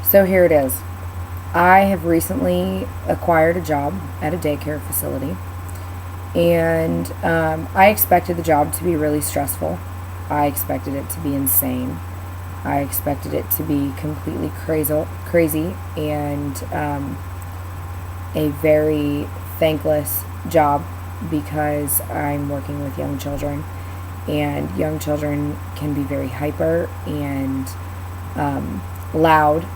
So here it is. I have recently acquired a job at a daycare facility, and I expected the job to be really stressful. I expected it to be insane. I expected it to be completely crazy, and a very thankless job because I'm working with young children, and young children can be very hyper and loud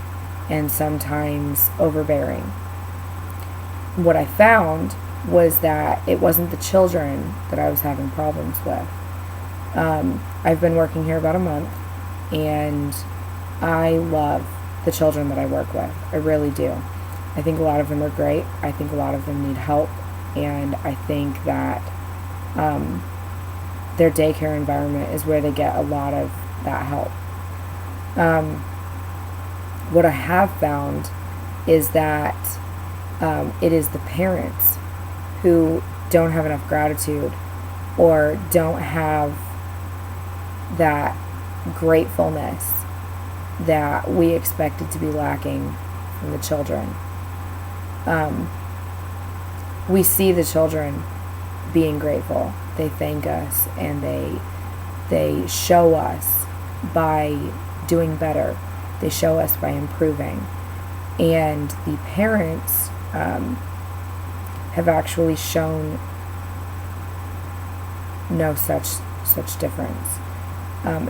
and sometimes overbearing. What I found was that it wasn't the children that I was having problems with. I've been working here about a month, and I love the children that I work with. I really do. I think a lot of them are great. I think a lot of them need help, and I think that their daycare environment is where they get a lot of that help. What I have found is that it is the parents who don't have enough gratitude or don't have that gratefulness that we expected to be lacking from the children. We see the children being grateful. They thank us, and they show us by doing better. They show us by improving. And the parents have actually shown no such difference.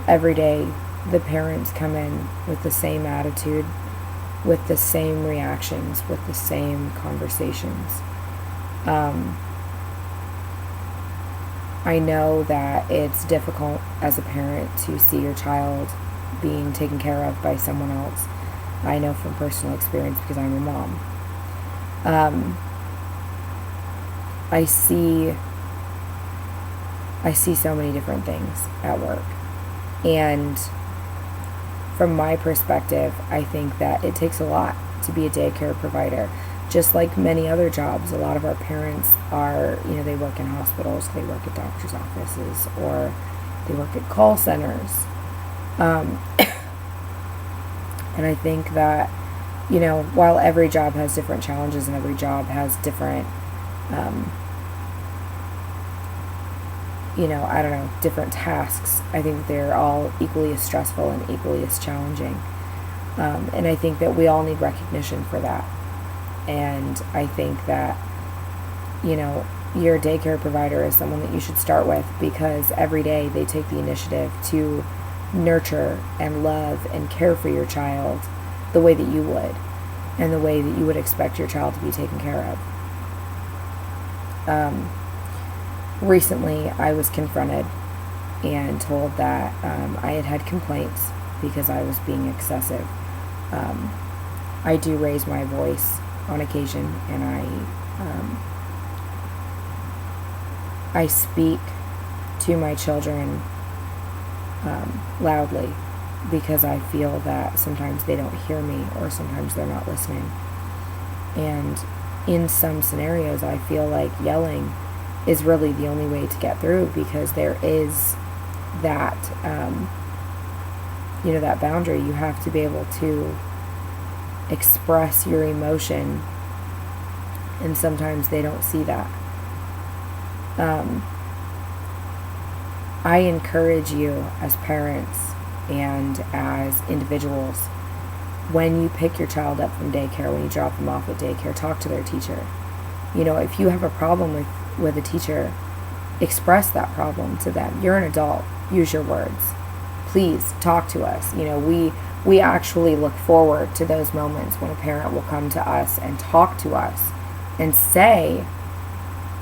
Every day, the parents come in with the same attitude, with the same reactions, with the same conversations. I know that it's difficult as a parent to see your child being taken care of by someone else. I know from personal experience because I'm a mom. I see so many different things at work. And from my perspective, I think that it takes a lot to be a daycare provider. Just like many other jobs, a lot of our parents are, they work in hospitals, they work at doctor's offices, or they work at call centers. And I think that, while every job has different challenges and every job has different, different tasks, I think they're all equally as stressful and equally as challenging. And I think that we all need recognition for that. And I think that, your daycare provider is someone that you should start with, because every day they take the initiative to nurture and love and care for your child the way that you would, and the way that you would expect your child to be taken care of. Recently, I was confronted and told that I had complaints because I was being excessive. I do raise my voice on occasion, and I speak to my children loudly, because I feel that sometimes they don't hear me, or sometimes they're not listening. And in some scenarios, I feel like yelling is really the only way to get through, because there is that, that boundary. You have to be able to express your emotion, and sometimes they don't see that. I encourage you as parents and as individuals, when you pick your child up from daycare, when you drop them off at daycare, talk to their teacher. If you have a problem with a teacher, express that problem to them. You're an adult. Use your words. Please talk to us. We actually look forward to those moments when a parent will come to us and talk to us and say,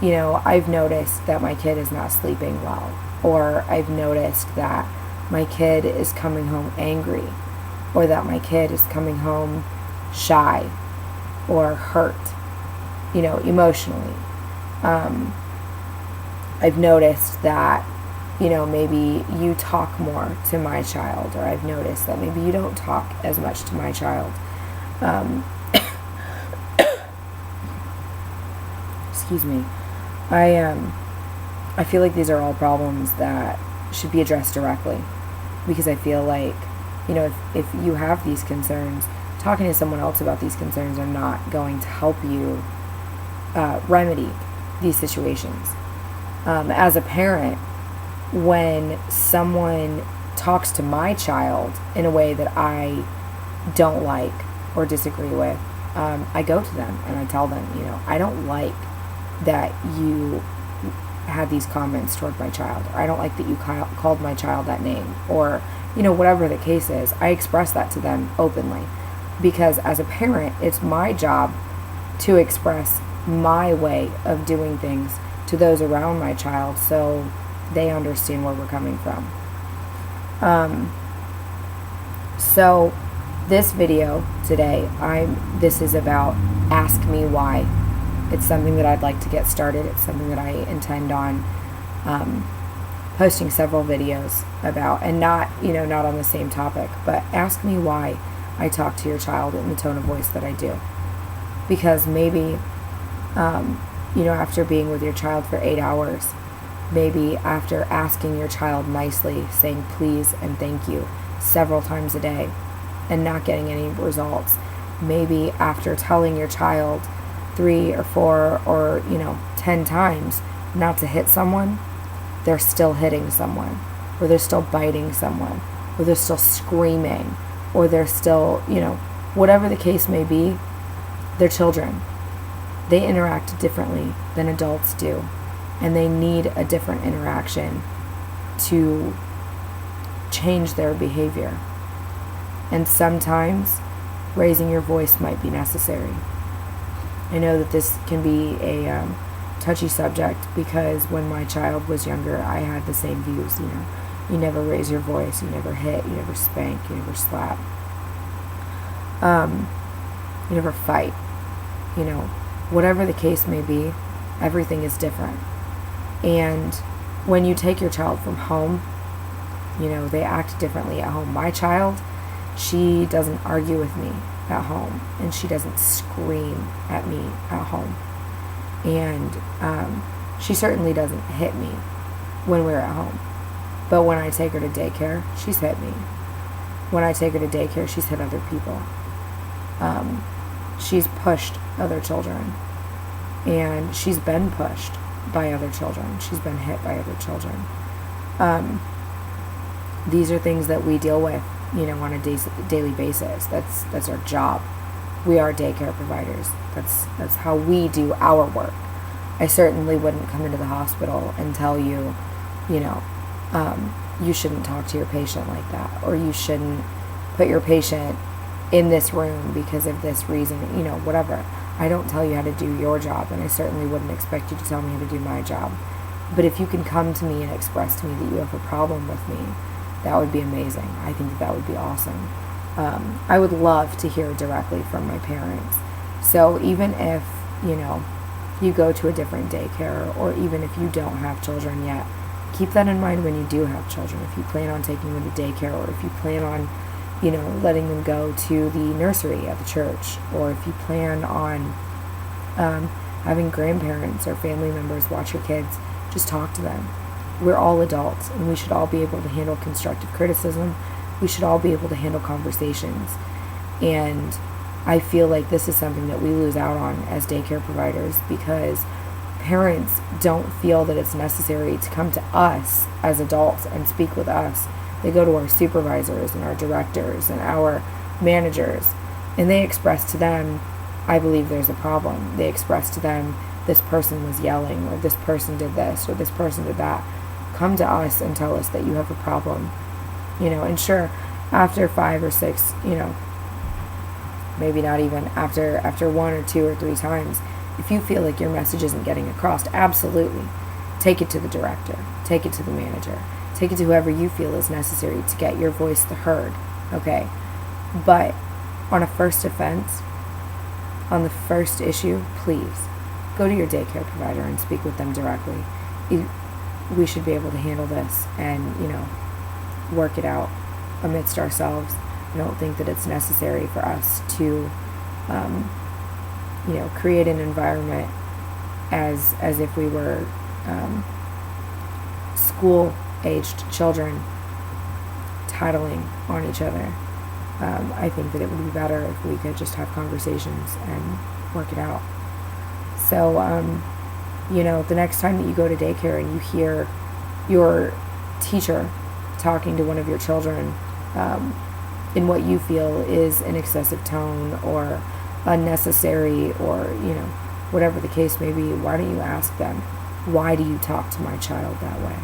I've noticed that my kid is not sleeping well, or I've noticed that my kid is coming home angry, or that my kid is coming home shy or hurt, emotionally. I've noticed that, maybe you talk more to my child, or I've noticed that maybe you don't talk as much to my child. Excuse me. I feel like these are all problems that should be addressed directly, because I feel like, if you have these concerns, talking to someone else about these concerns are not going to help you remedy these situations. As a parent, when someone talks to my child in a way that I don't like or disagree with, I go to them and I tell them, I don't like that you had these comments toward my child, or I don't like that you called my child that name, or whatever the case is. I express that to them openly, because as a parent, it's my job to express my way of doing things to those around my child so they understand where we're coming from. So this video today, this is about Ask Me Why. It's something that I'd like to get started. It's something that I intend on posting several videos about, and not on the same topic, but ask me why I talk to your child in the tone of voice that I do. Because maybe, after being with your child for 8 hours, maybe after asking your child nicely, saying please and thank you several times a day and not getting any results, maybe after telling your child 3 or 4 or 10 times not to hit someone, they're still hitting someone, or they're still biting someone, or they're still screaming, or they're still, whatever the case may be, they're children. They interact differently than adults do, and they need a different interaction to change their behavior. And sometimes raising your voice might be necessary. I know that this can be a touchy subject, because when my child was younger, I had the same views. You never raise your voice, you never hit, you never spank, you never slap, you never fight. Whatever the case may be, everything is different. And when you take your child from home, they act differently at home. My child, she doesn't argue with me at home, and she doesn't scream at me at home, and she certainly doesn't hit me when we're at home. But when I take her to daycare, she's hit me. When I take her to daycare, she's hit other people. She's pushed other children, and she's been pushed by other children. She's been hit by other children. These are things that we deal with, on a daily basis. That's our job. We are daycare providers. That's how we do our work. I certainly wouldn't come into the hospital and tell you, you shouldn't talk to your patient like that, or you shouldn't put your patient in this room because of this reason, whatever. I don't tell you how to do your job, and I certainly wouldn't expect you to tell me how to do my job. But if you can come to me and express to me that you have a problem with me, that would be amazing. I think that would be awesome. I would love to hear directly from my parents. So even if, you go to a different daycare, or even if you don't have children yet, keep that in mind when you do have children. If you plan on taking them to daycare, or if you plan on, letting them go to the nursery at the church, or if you plan on having grandparents or family members watch your kids, just talk to them. We're all adults, and we should all be able to handle constructive criticism. We should all be able to handle conversations. And I feel like this is something that we lose out on as daycare providers, because parents don't feel that it's necessary to come to us as adults and speak with us. They go to our supervisors and our directors and our managers, and they express to them, I believe there's a problem. They express to them, this person was yelling, or this person did this, or this person did that. Come to us and tell us that you have a problem. And sure, after 5 or 6, maybe not even after 1 or 2 or 3 times, if you feel like your message isn't getting across, absolutely take it to the director, take it to the manager, take it to whoever you feel is necessary to get your voice heard, okay? But on a first offense, on the first issue, please go to your daycare provider and speak with them directly. We should be able to handle this and, work it out amidst ourselves. I don't think that it's necessary for us to, create an environment as if we were school-aged children tattling on each other. I think that it would be better if we could just have conversations and work it out. So, the next time that you go to daycare and you hear your teacher talking to one of your children in what you feel is an excessive tone or unnecessary or, whatever the case may be, why don't you ask them, why do you talk to my child that way?